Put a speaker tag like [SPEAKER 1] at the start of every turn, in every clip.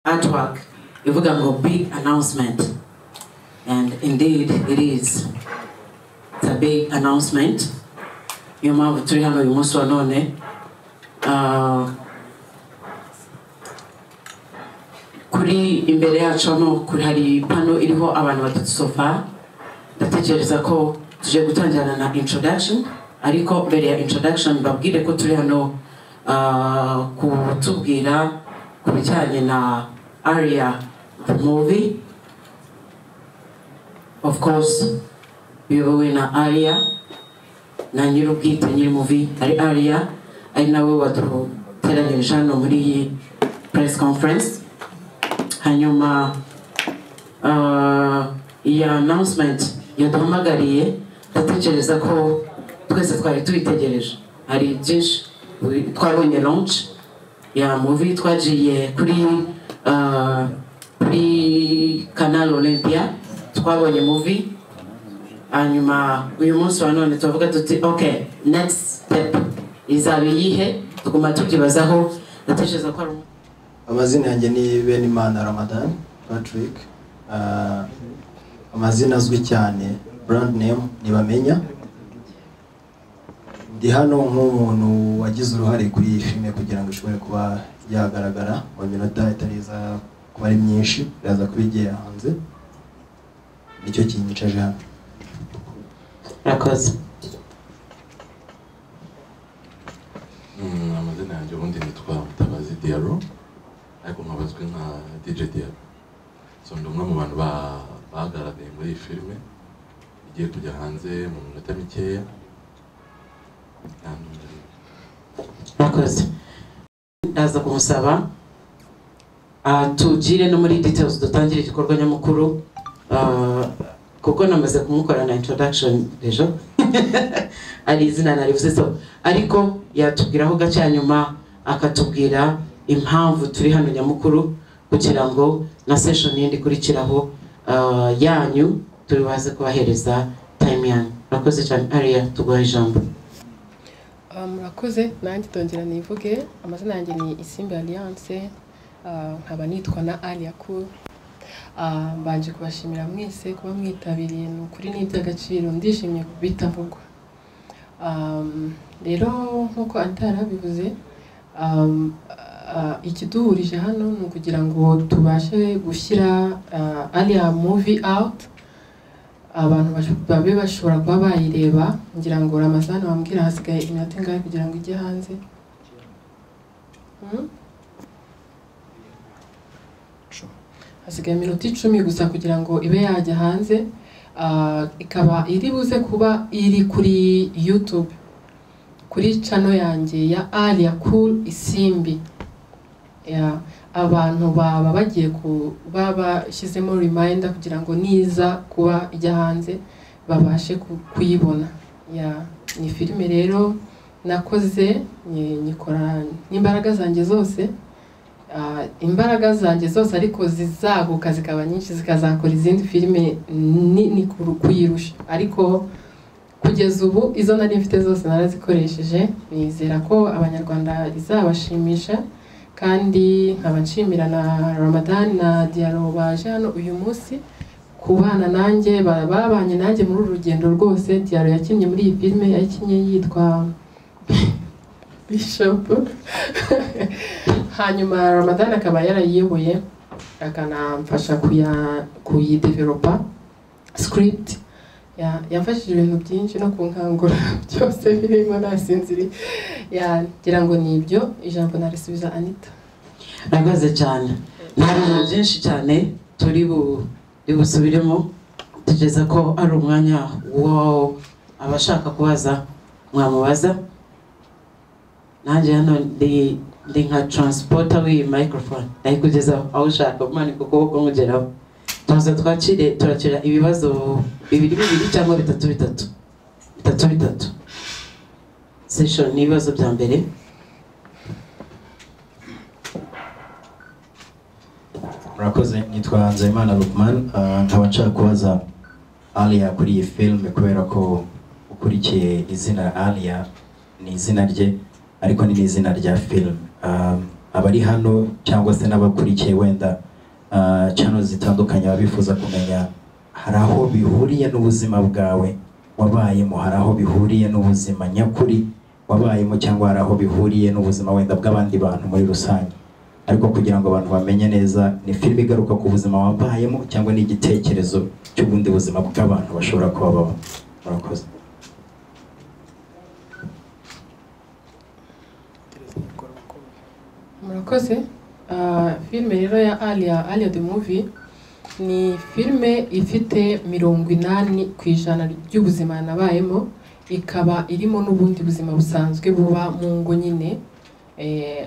[SPEAKER 1] artwork ivuga ngo big announcement, and indeed it is. It's a big announcement. Niyo mpamvu turi hano uyu munsi wa none. Kuri imbere yacu hano kuri hari pano iriho abantu batatu sofa. Ndatekereza ko tuje gutangirana na introduction, ariko mbere ya introduction babwire ko turi hano kutubwira ku bijyanye na Aria the movie. Of course biyobowe na Aria na nyir'ubwite nyiri movie ari Aria, ari nawe waduteranyirije hano muri iyi press conference. Hanyuma iyi announcement yaduhamagariye, ndatekereza ko twese twari tubitegereje. Hari byinshi twabonye launch ya movie, twagiye kuri Canal Olympia twabonye movie. Hanyuma uyu munsi wa none tuvuga tuti okay, next step izaba iyihe, tuguma tukibazaho. Ndatekereza ko
[SPEAKER 2] amazina yanjye ni Benimana Ramadan Patrick. Amazina azwi cyane, brand name Nibamenya. Ndi hano nk'umuntu wagize uruhare kuri iyi filime kugira ngo ishobore kuba yagaragara mu minota itariza kuba ari myinshi, iraza kuba igiye hanze. Nicyo kinyicaje hano.
[SPEAKER 1] Murakoze.
[SPEAKER 3] Amazina yanjye ubundi nitwa Mutabazi Diaro, ariko nkabazwi nka DJ Diaro. So ndi umwe mu bantu bagaragaye muri iyi filime igiye kujya hanze mu minota mikeya.
[SPEAKER 1] Murakoze. Ndaza kumusaba tugire no muri details dutangire igikorwa nyamukuru, kuko namaze kumukora na introduction dejo ari izina narivuze, so ariko yatubwiraho gace nyuma akatubwira impamvu turi hano nyamukuru, kugira ngo na session yindi kurikiraho yanyu turibaze kubahereza time yanyu. Murakoze cyane. Aria, tuguha ijambo.
[SPEAKER 4] Murakoze. Nanjye tongera nivuge. Amazina yanjye ni Isimbi Alliance, nkaba nitwa na Alia Cool. Mbanje kubashimira mwese kuba mwitabiriye, n'ukuri n'iby'agaciro, ndishimye kubitavugwa. Rero nkuko Antara bivuze, ikiduhurije hano ni ukugira ngo tubashe gushyira Alia movie out, abantu babe bashobora kuba bayireba. Ngira ngo Ramazan wambwira hasigaye iminota ingahe kugira ngo ijye hanze? Hasigaye iminota 10 gusa kugira ngo ibe yajya hanze. Ikaba iri buze kuba iri kuri YouTube, kuri channel yanjye ya Alia Cool Isimbi. Abantu baba bagiye kuba bashyizemo reminder kugira ngo niza kuba ijya hanze babashe kuyibona. Ni filime rero nakoze, nyikora n'imbaraga zanjye zose, ariko zizaguka zikaba nyinshi, zikazakora izindi filime ni kuyirusha. Ariko kugeza ubu izo nari mfite zose narazikoresheje. Nizera ko abanyarwanda rizabashimisha, kandi nkaba nshimira na Ramadan na Diaro baje hano uyu munsi kubana nanjye, babanye nanjye muri uru rugendo rwose. Diaro yakinnye muri iyi filime, yakinnye yitwa Bishop. Hanyuma Ramadan akaba yarayiyoboye, akanamfasha kuyidevelopa script. Yamfashije ibintu byinshi no kunkangura byose birimo nasinziri. Ngira ngo nibyo. Ijambo narisubiza Anita.
[SPEAKER 1] Murakoze cyane. Nta bintu byinshi cyane turi busubiremo. Tugeza ko ari umwanya wo abashaka kubaza mwamubaza. Nanjye hano ndi nka transporter w'iyi microphone, ari kugeza aho ushaka umanika ukuboko nkugeraho. Turakira ibibazo bibiri cyangwa bitatu. Session ni ibibazo bya mbere.
[SPEAKER 2] Murakoze. Nitwa Nzeyimana Lukman. Nkaba nshaka kubaza Alia kuri iyi filime, kubera ko ukurikiye izina Alia ni izina rye, ariko ni izina rya film.
[SPEAKER 5] abari hano cyangwa se n'abakurikiye wenda channel zitandukanye babifuza kumenya hari aho bihuriye n'ubuzima bwawe wabayemo, hari aho bihuriye n'ubuzima nyakuri wabayemo, cyangwa hari aho bihuriye n'ubuzima wenda bw'abandi bantu muri rusange, ariko kugira ngo abantu bamenye neza ni filime igaruka ku buzima wabayemo cyangwa ni igitekerezo cy'ubundi buzima bw'abantu bashobora kuba baba. Murakoze.
[SPEAKER 4] Murakoze. Filime rero ya Alia the movie ni filime ifite 80% ry'ubuzima nabayemo, ikaba irimo n'ubundi buzima busanzwe buba mu ngo nyine,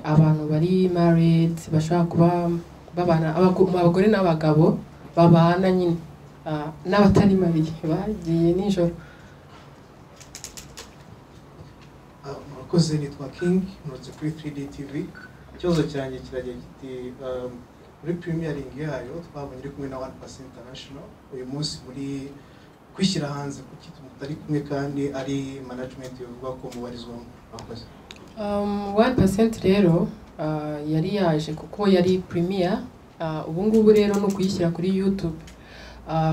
[SPEAKER 4] abantu bari married bashobora kuba babana, abagore n'abagabo babana nyine, n'abatari mariye bagiye nijoro.
[SPEAKER 6] Murakoze, nitwa King, nurutse kuri 3D TV. Ikibazo cyanjye kiragira kiti muri premiering yayo twabonye iri kumwe na 1% International, uyu munsi muri kwishyira hanze kuki mutari kumwe kandi ari management yovuga ko mubarizwamo? Murakoze.
[SPEAKER 4] 1% rero yari yaje kuko yari premiere, ubu ngubu rero no kuyishyira kuri YouTube,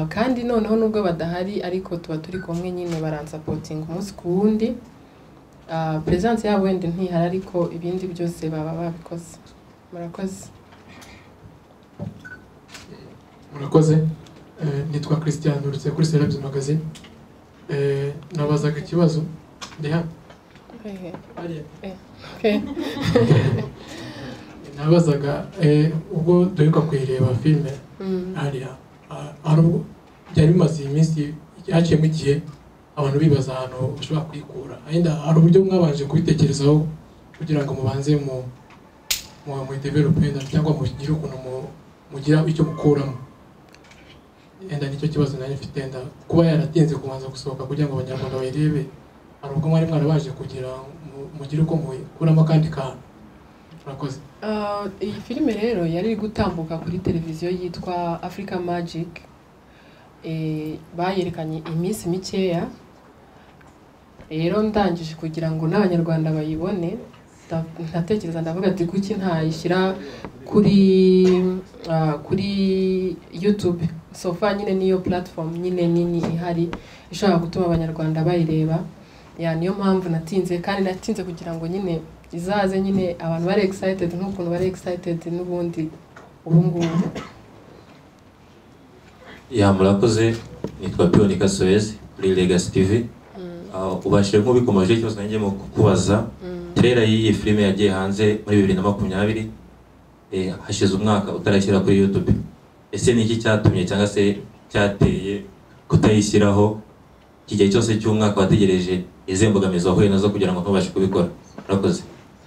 [SPEAKER 4] kandi noneho nubwo badahari ariko tuba turi kumwe nyine baransapoting umunsi ku wundi. Presence yabo wenda ntihari ariko ibindi byose baba babikoze. Murakoze.
[SPEAKER 7] Murakoze. Nitwa Christian, nurutse kuri Celebs Magazine. Nabazaga ikibazo ndi hano.
[SPEAKER 4] Okay.
[SPEAKER 7] Nabazaga ubwo duheruka kuyireba filime hariya, byari bimaze iminsi yaciyemo igihe abantu bibaza ahantu ushobora kwikura, ayenda hari uburyo mwabanje kubitekerezaho kugira ngo mubanze mu development cyangwa mugire ukuntu mugira icyo mukuramo? Enda nicyo kibazo nari mfite, enda kuba yaratinze kubanza gusohoka kugira ngo abanyarwanda bayirebe, hari ubwo mwari mwarabaje kugira mugire uko mukuramo kandi kantu? Murakoze.
[SPEAKER 4] Iyi filime rero yari iri gutambuka kuri televiziyo yitwa Africa Magic, bayerekanye iminsi mikeya, rero ndangije kugira ngo n'abanyarwanda bayibone, ndatekereza ndavuga ati kuki ntayishyira kuri YouTube. Sofa nyine niyo platform nyine nini ihari ishobora gutuma abanyarwanda bayireba, niyo mpamvu natinze, kandi natinze kugira ngo nyine izaze nyine abantu bari excited nk'ukuntu bari excited n'ubundi ubu ngubu.
[SPEAKER 8] Murakoze, nitwa Bionika Soez kuri Legacy TV. Ubashije nk'ubikomeje ikibazo nanjye mu kukubaza, trailer y'iyi filime yagiye hanze muri 2020, hashize umwaka utarashyira kuri YouTube. Ese ni iki cyatumye cyangwa se cyateye kutayishyiraho igihe cyose cy'umwaka wategereje? Ize mbogamizi wahuye nazo kugira ngo ntubashe kubikora? Murakoze.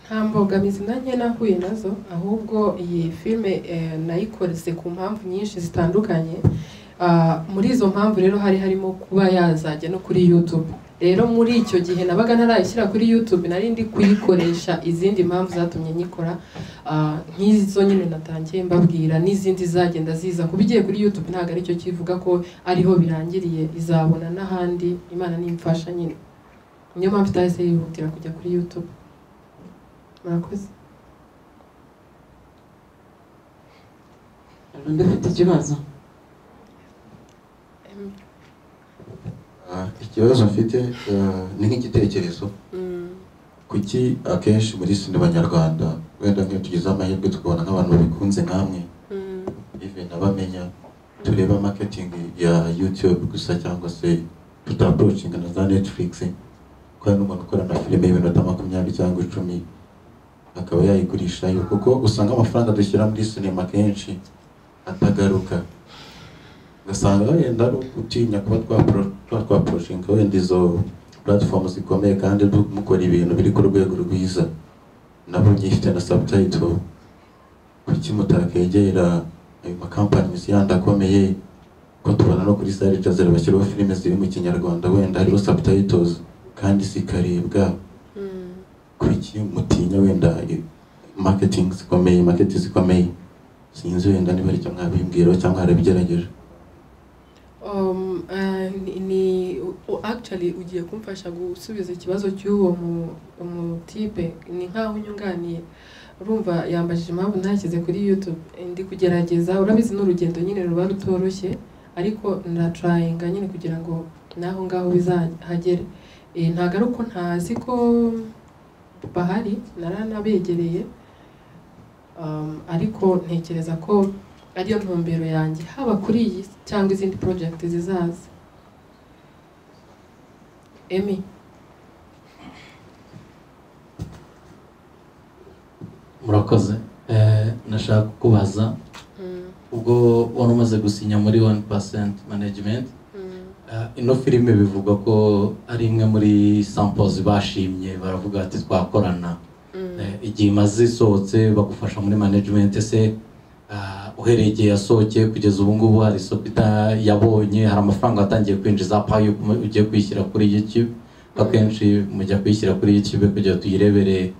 [SPEAKER 4] Nta mbogamizi nanjye nahuye nazo, ahubwo iyi filime nayikoreze ku mpamvu nyinshi zitandukanye. Muri izo mpamvu rero harimo kuba yazajya no kuri YouTube. Rero muri icyo gihe nabaga ntarayishyira kuri YouTube, nari ndi kuyikoresha izindi mpamvu zatumye nyikora, nk'izo nyine natangiye mbabwira, n'izindi zagenda ziza kubigiye kuri YouTube. Ntago ari cyo kivuga ko ariho birangiriye, izabona n'ahandi Imana nimfasha nyine. Niyo mpamvu itahise yihutira kujya kuri YouTube. Murakoze.
[SPEAKER 1] Ndafite ikibazo.
[SPEAKER 3] Ikibazo mfite ni nk'igitekerezo. Kuki akenshi muri sinema nyarwanda wenda nk'iyo tugize amahirwe tukabona nk'abantu babikunze nkamwe, even abamenya, tureba marketing ya YouTube gusa cyangwa se tutapproaching na za Netflix, kwa n'umuntu ukora na filime y'iminota 20 cyangwa 10 akaba yayigurishayo, kuko usanga amafaranga dushyira muri sinema kenshi atagaruka. Gasanga wenda utinya kuba twaprojinga wenda izo platforms zikomeye kandi mukora ibintu biri ku rwego rwiza, nabo nyifite na subtitle. Kuki mutakegera ayo companies yandi akomeye, ko tubona no kuri Star Jazzera bashyiraho filime ziri mu Kinyarwanda wenda hariho subtitles kandi zikarebwa? Kuki mutinya wenda marketing zikomeye? Sinzi wenda niba aricyo mwabimbwiraho cyangwa harabigerageje.
[SPEAKER 4] Actually ugiye kumfasha gusubiza ikibazo cy'uwo mu type, ni nkaho unyunganiye. urumva yambajije impamvu ntashyize kuri YouTube. Ndi kugerageza, urabizi n'urugendo nyine ruba rutoroshye, ariko ndatrayinga nyine kugira ngo naho ngaho bizahagere. Ntago ari uko ntazi ko bahari, naranabegereye, ariko ntekereza ko ariyo ntumbero yanjye, haba kuri iyi cyangwa izindi project zizaza. Emi,
[SPEAKER 9] murakoze. Nashaka kubaza ubwo wari umaze gusinya muri 1% management, ino filime bivugwa ko ari imwe muri samples bashimye, baravuga ati twakorana. Igihe imaze isohotse bagufasha muri management, ese uhereye igihe yasohokeye kugeza ubu ngubu hari isoko yabonye, hari amafaranga watangiye kwinjiza payo ugiye kwishyira kuri YouTube? Akenshi mujya kwishyira kuri YouTube kugira tuyirebere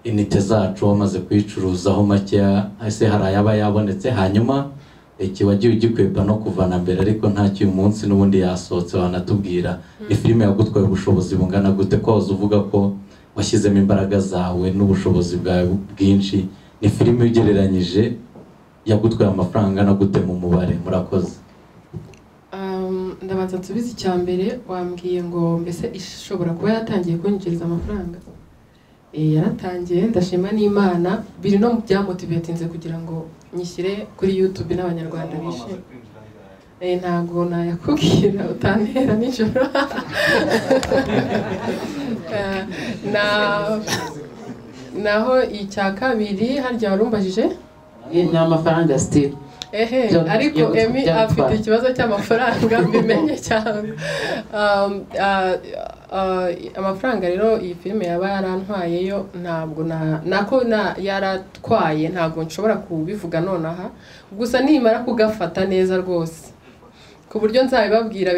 [SPEAKER 9] inite zacu, wamaze kuyicuruzaho makeya, ese hari ayaba yabonetse? Hanyuma iki wagiye ugikwepa no kuvana mbere ariko ntacyo uyu munsi n'ubundi yasohotse, wanatubwira ni filime yagutwaye ubushobozi bungana gute, ko uvuga ko washyizemo imbaraga zawe n'ubushobozi bwawe bwinshi, ni filime ugereranyije yagutwaye amafaranga no gute mu mubare? Murakoze.
[SPEAKER 4] Ndabanza nsubize icya mbere, wambwiye ngo mbese ishobora kuba yatangiye kunyinjiriza amafaranga. Yaratangiye, ndashima n'Imana, biri no mu byamotivatinze kugira ngo nyishyire kuri YouTube n'abanyarwanda bishime. Ntago nayakubwira utantera nijoro. Naho icya kabiri harya warumbajije
[SPEAKER 1] ni amafaranga still.
[SPEAKER 4] Ariko Emi afite ikibazo cy'amafaranga mbimenye cyane. Amafaranga rero iyi filime yaba yarantwayeyo ntabwo nako yaratwaye, ntabwo nshobora kubivuga nonaha, gusa nimara kugafata neza rwose ku buryo nzabibabwira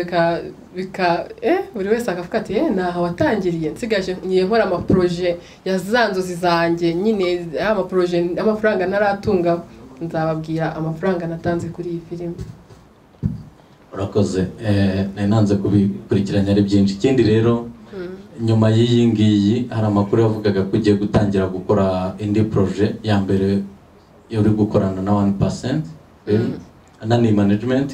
[SPEAKER 4] buri wese akavuga ati naha watangiriye, nsigaje ngiye nkora amaproje ya zanzozi zanjye nyine, amaproje amafaranga naratunga, nzababwira amafaranga natanze kuri iyi filime.
[SPEAKER 9] Urakoze. Nanze kubikurikiranya ari byinshi. Ikindi rero nyuma y'iyi ngiyi hari amakuru yavugaga ko ugiye gutangira gukora indi proje ya mbere uri gukorana na 1% Nani management.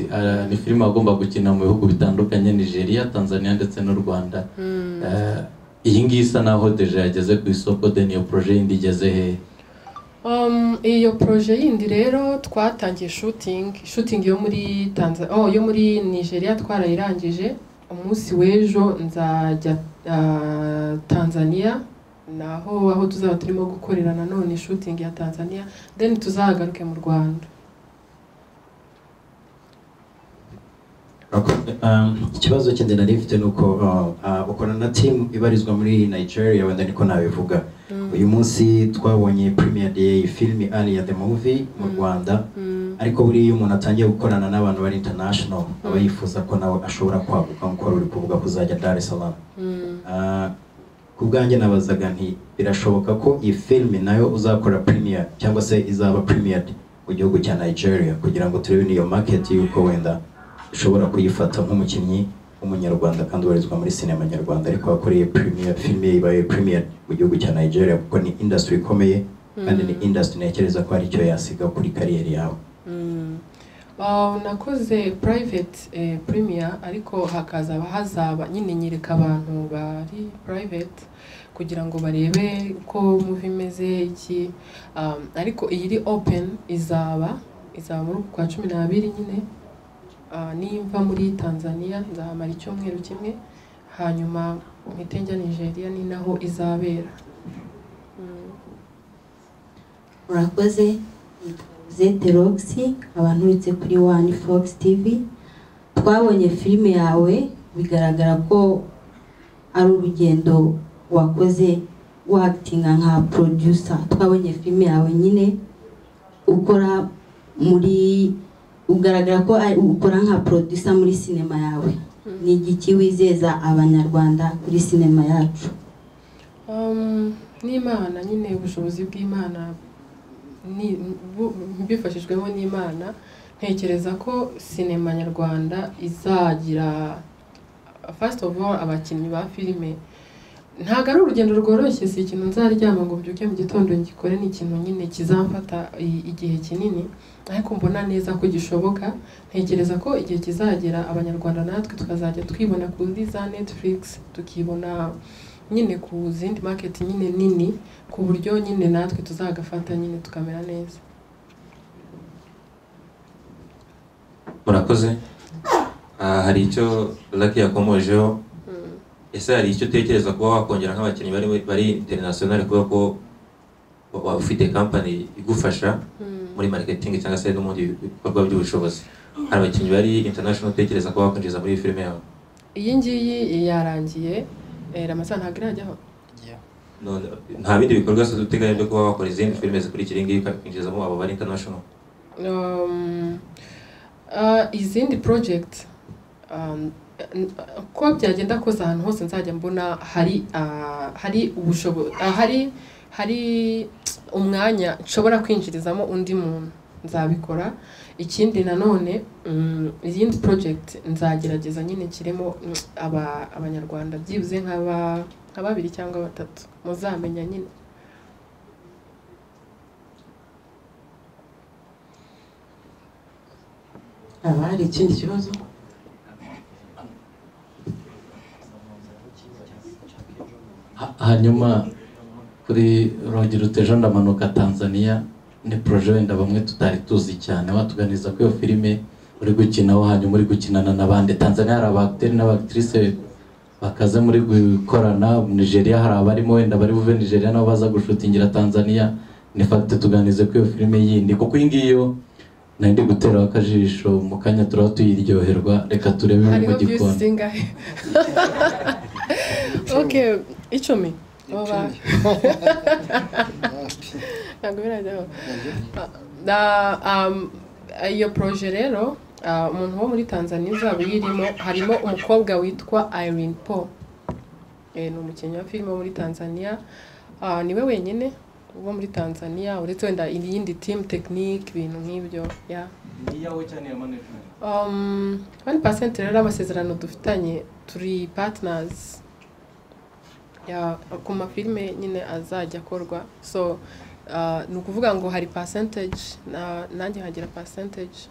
[SPEAKER 9] Ni filime agomba gukina mu bihugu bitandukanye, Nigeria, Tanzania ndetse n'u Rwanda. Iyi ngiyi isa naho deja yageze ku isoko, de niyo proje yindi igeze he?
[SPEAKER 4] Iyo proje yindi rero twatangiye shooting yo muri Tanzania, yo muri Nigeria twarayirangije. Umunsi w'ejo nzajya Tanzania, naho aho tuzaba turimo gukorera nanone shooting ya Tanzania, then tuzagaruke mu Rwanda.
[SPEAKER 5] Ikibazo kindi nari mfite nuko ukorana na team ibarizwa muri Nigeria, wenda niko nabivuga. Uyu munsi twabonye premiere day film Alia the movie mu Rwanda, ariko buri umuntu atangiye gukorana n'abantu bari international, aba yifuza ko nawe ashobora kwaguka nko uri kuvuga kuzajya Dar es Salaam. Ku bwanjye nabazaga nti birashoboka ko iyi film nayo uzakora premiere cyangwa se izaba premiered mu gihugu cya Nigeria, kugira ngo turebe niyo market yuko wenda ushobora kuyifata nk'umukinnyi w'umunyarwanda kandi ubarizwa muri sinema nyarwanda, ariko wakoreye premiere film ibaye premiere mu gihugu cya Nigeria, kuko ni industry ikomeye kandi ni industry nekereza ko ari cyo yasiga kuri career yawe.
[SPEAKER 4] Nakoze private premiere, ariko hazaba nyine nyereka abantu bari private kugira ngo barebe uko movie imeze iki, ariko iri open izaba muri kwa 12 nyine. Nimva muri Tanzania nzahamara icyumweru kimwe, hanyuma mpite njya Nigeria, ni naho izabera.
[SPEAKER 10] Urakoze. Zete Roxy, abantu uretse kuri One Fox TV. Twabonye filime yawe, bigaragara ko ari urugendo wakoze actinga nka producer. Twabonye filime yawe nyine ukora muri, ugaragara ko ukora nka producer muri sinema yawe. Ni igiki wizeza abanyarwanda kuri sinema yacu?
[SPEAKER 4] N'Imana nyine, ubushobozi bw'Imana bifashijwemo n'Imana, ntekereza ko sinema nyarwanda izagira first of all abakinnyi ba filime ntabwo ari urugendo rworoshye, si ikintu nzaryama ngo mbyuke mu gitondo ngikore, ni ikintu nyine kizamfata igihe kinini, ariko mbona neza ko gishoboka. Ntekereza ko igihe kizagera abanyarwanda natwe tukazajya twibona kuri za Netflix, tukibona nyine ku zindi market nyine nini, ku buryo nyine natwe tuzagafata nyine tukamera neza.
[SPEAKER 8] Murakoze. Hari icyo Lucky yakomojeho. Ese hari icyo utekereza kuba wakongera nk'abakinnyi bari international kuba ko ufite company igufasha muri marketing cyangwa se no mu bikorwa by'ubushobozi? Hari abakinnyi bari international utekereza kuba wakwinjiza muri filime yawe?
[SPEAKER 4] Iyi ngiyi yarangiye, Ramazan ntabwo irajyaho.
[SPEAKER 8] Nta bindi bikorwa se uteganya byo kuba wakora izindi filime zikurikira ingiyi ukakwinjizamo abo bari international?
[SPEAKER 4] Izindi project ko byagenda koza ahantu hose nzajya mbona hari ubushobozi, hari umwanya nshobora kwinjirizamo undi muntu, nzabikora. Ikindi nanone izindi project nzagerageza nyine kirimo abanyarwanda byibuze nka 2 cyangwa 3 muzamenya nyine.
[SPEAKER 1] Hari ikindi kibazo?
[SPEAKER 9] Hanyuma kuri Rogi Rutejo ndamanuka Tanzania, ni projet wenda bamwe tutari tuzi cyane, watuganiza ko iyo filime uri gukinaho, hanyuma uri gukinana n'abandi. Tanzania hari abacteurs n'abactrices bakaze muri gukorana. Nigeria hari abarimo wenda bari buve Nigeria nabo baza gushutingira Tanzania. Ni fact tuganize ko iyo filime yindi, kuko ingiyo nandi gutera akajisho mu kanya turaho tuyiryoherwa. Reka turebe mu gikoni.
[SPEAKER 4] Okay, icumi. Oba. Ntabwo birajyaho. Iyo projet rero umuntu wo muri Tanzania uzaba uyirimo, harimo umukobwa witwa Irene Paul. Ni umukinnyi wa filime muri Tanzania. Niwe wenyine uwo muri Tanzania, uretse wenda iyindi team technique ibintu nk'ibyo.
[SPEAKER 9] Niyawe cyane ya management.
[SPEAKER 4] 1% rero amasezerano dufitanye, turi partners ku mafilime nyine azajya akorwa. So ni ukuvuga ngo hari percentage, nanjye hagira percentage.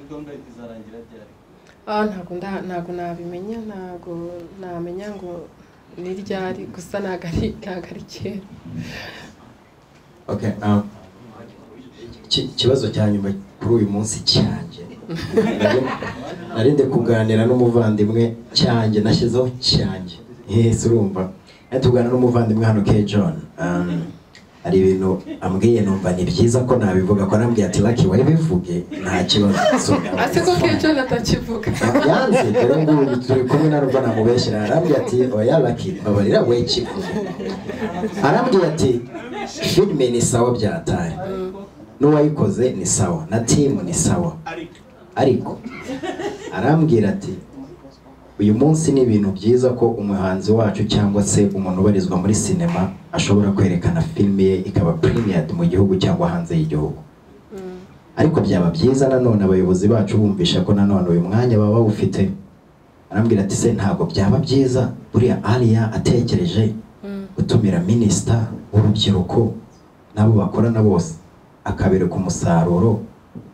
[SPEAKER 9] Gahunda izarangira ryari?
[SPEAKER 4] Ntabwo nabimenya, ntabwo namenya ngo ni ryari, gusa ntabwo ari kera.
[SPEAKER 5] Okay, ikibazo cya nyuma kuri uyu munsi cyanjye, narinde kuganira n'umuvandimwe cyanjye, nashyizeho cyanjye. Urumva tugana n'umuvandimwe hano K John, hari ibintu ambwiye numva ni byiza ko nabivuga, ko arambwiye ati Lucky wabivuge nta kibazo.
[SPEAKER 4] Asiko K John atakivuga.
[SPEAKER 5] Yanze dore nguyu turi kumwe na Ruva namubeshyira, arambwiye ati oya Lucky babarira we kivuge. Arambwiye ati filime ni sawa byatari, n'uwayikoze ni sawa, na team ni sawa, ariko arambwira ati uyu munsi ni ibintu byiza ko umuhanzi wacu cyangwa se umuntu ubarizwa muri sinema ashobora kwerekana filime ye ikaba premiered mu gihugu cyangwa hanze y'igihugu, ariko byaba byiza nanone abayobozi bacu bumvisha ko nanone uyu mwanya baba bawufite. Arambwira ati se ntabwo byaba byiza buriya Alia atekereje gutumira minister w'urubyiruko nabo bakorana bose, akabereka umusaruro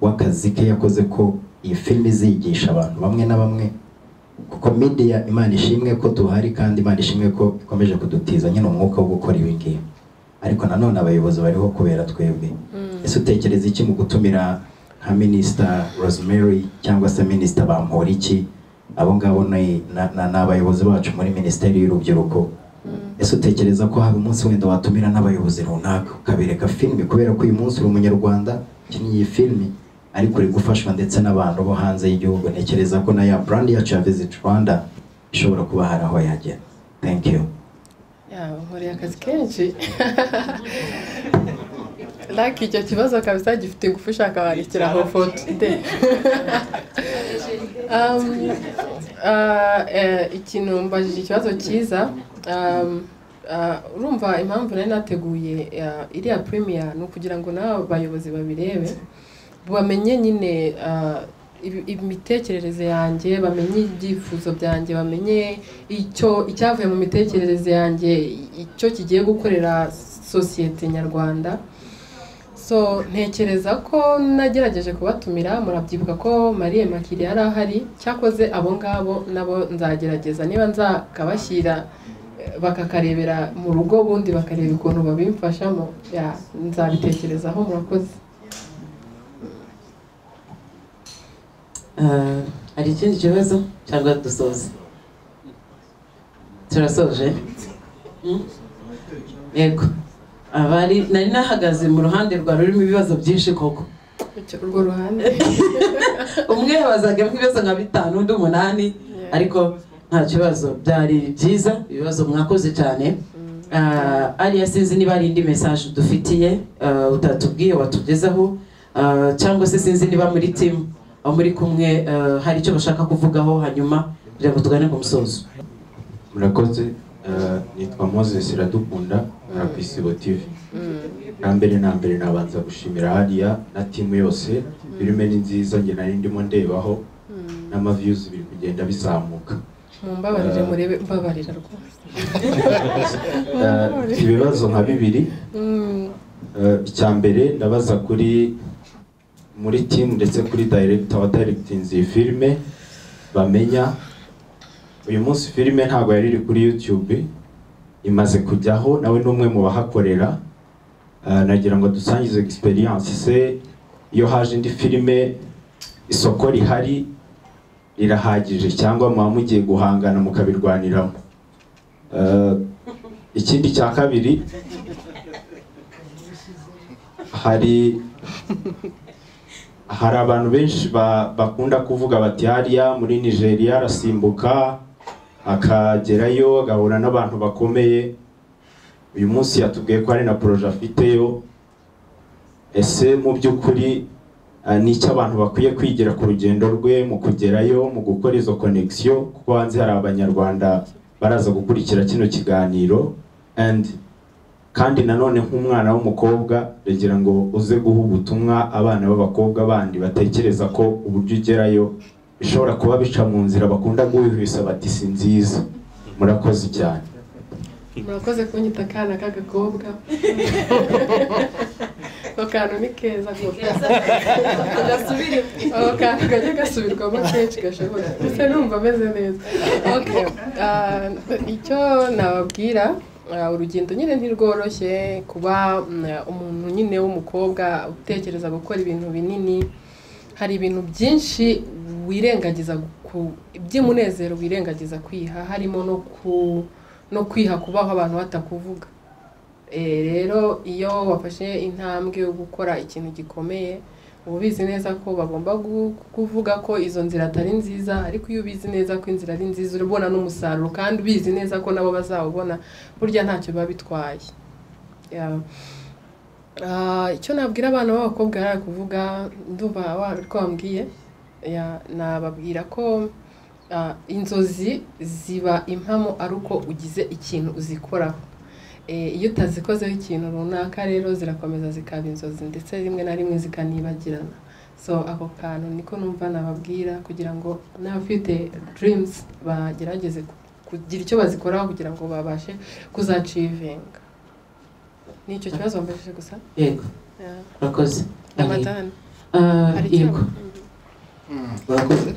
[SPEAKER 5] w'akazi ke yakoze, ko iyi filime izigisha abantu bamwe na bamwe, kuko media Imana ishimwe ko tuhari kandi Imana ishimwe ko ikomeje kudutiza nyine umwuka wo gukora ibi ngibi, ariko nanone abayobozi bariho kubera twebwe. Ese utekereza iki mu gutumira nka Minister Rosemary cyangwa se Minister Bamporiki? Abo ngabo n'abayobozi bacu muri Minisiteri y'Urubyiruko. Ese utekereza ko hari umunsi wenda watumira n'abayobozi runaka ukabereka filime, kubera ko uyu munsi uri umunyarwanda ukinnye iyi filime ariko uri gufashwa ndetse n'abantu bo hanze y'igihugu? Ntekereza ko na ya brand yacu ya Visit Rwanda ishobora kuba hari aho yagera. Thank you.
[SPEAKER 4] Nkore akazi kenshi. Lucky icyo kibazo kabisa gifite ingufu, ushaka warekeraho foto. Ikintu mbajije ikibazo cyiza. Urumva impamvu nari nateguye iriya premiere ni ukugira ngo n'abayobozi babirebe bamenye nyine imitekerereze yanjye, bamenye ibyifuzo byanjye, bamenye icyavuye mu mitekerereze yanjye, icyo kigiye gukorera sosiyete nyarwanda. So ntekereza ko nagerageje kubatumira, murabyibuka ko Marie Makiri yari ahari, cyakoze abo ngabo nabo nzagerageza niba nzakabashyira bakakarebera mu rugo, ubundi bakareba ukuntu babimfashamo, nzabitekerezaho. Murakoze.
[SPEAKER 1] Hari ikindi kibazo cyangwa dusoze? Turasoje? Yego. Nari nahagaze mu ruhande rwa rurimo ibibazo byinshi koko.
[SPEAKER 4] Urwo ruhande
[SPEAKER 1] umwe yabazaga ibibazo nka 5 undi 8, ariko nta kibazo, byari byiza, ibibazo mwakoze cyane. Ariya sinzi niba ari indi message dufitiye utatubwiye watugezaho, cyangwa se sinzi niba muri team aho muri kumwe hari icyo bashaka kuvugaho hanyuma kugira ngo tugane ku musozo.
[SPEAKER 5] Murakoze. Nitwa Moses Iradukunda na Isibo TV. Na mbere nabanza gushimira hariya na timu yose, filime ni nziza, nge nari ndimo ndebaho n'ama views biri kugenda bizamuka.
[SPEAKER 4] Mumbabarire murebe, mbabarira rwose.
[SPEAKER 5] Ibibazo nka 2. Icya mbere ndabaza muri team ndetse kuri director wa directing iyi filime, bamenya uyu munsi filime ntabwo yari iri kuri YouTube, imaze kujyaho, nawe n'umwe mu bahakorera. Nagira ngo dusangize experience se iyo haje indi filime, isoko rihari rirahagije cyangwa muba mugiye guhangana mukabirwaniramo. Ikindi cya 2, hari abantu benshi bakunda kuvuga bati hariya muri Nigeria arasimbuka akagerayo agahura n'abantu bakomeye. Uyu munsi yatubwiye ko ari na projet afiteyo. Ese mu by'ukuri n'icyo abantu bakwiye kwigira ku rugendo rwe mu kugerayo, mu gukora izo connection, kuko hanze hari abanyarwanda baraza gukurikira kino kiganiro. Kandi nanone nk'umwana w'umukobwa ndagira ngo uze guha ubutumwa abana b'abakobwa bandi batekereza ko uburyo ugerayo bishobora kuba bica mu nzira bakunda guhwihwisa bati si nziza. Murakoze cyane.
[SPEAKER 4] Murakoze kunyita akana k'agakobwa. Akantu ni keza agasubire, akantu kajya gasubirwamo kenshi gashobora, ese numva ameze neza. Icyo nababwira, urugendo nyine ntirworoshye kuba umuntu nyine w'umukobwa utekereza gukora ibintu binini. Hari ibintu byinshi wirengagiza, iby'umunezero wirengagiza kwiha, harimo no kwiha kubaho abantu batakuvuga. Rero iyo wafashe intambwe yo gukora ikintu gikomeye, uba ubizi neza ko bagomba kuvuga ko izo nzira atari nziza, ariko iyo ubizi neza ko inzira ari nziza urabona n'umusaruro, kandi ubizi neza ko nabo bazawubona, burya ntacyo biba bitwaye. Icyo nabwira abana b'abakobwa ari kuvuga, ndumva ko wambwiye, nababwira ko inzozi ziba impamo ari uko ugize ikintu uzikoraho. Iyo utazikozeho ikintu runaka rero zirakomeza zikaba inzozi, ndetse rimwe na rimwe zikanibagirana. So ako kantu niko numva nababwira, kugira ngo n'abafite dreams bagerageze kugira icyo bazikoraho kugira ngo babashe kuzacivinga. Nicyo kibazo mbashije gusa.
[SPEAKER 1] Yego. Murakoze.
[SPEAKER 4] Ramadhan.
[SPEAKER 1] Yego. Murakoze.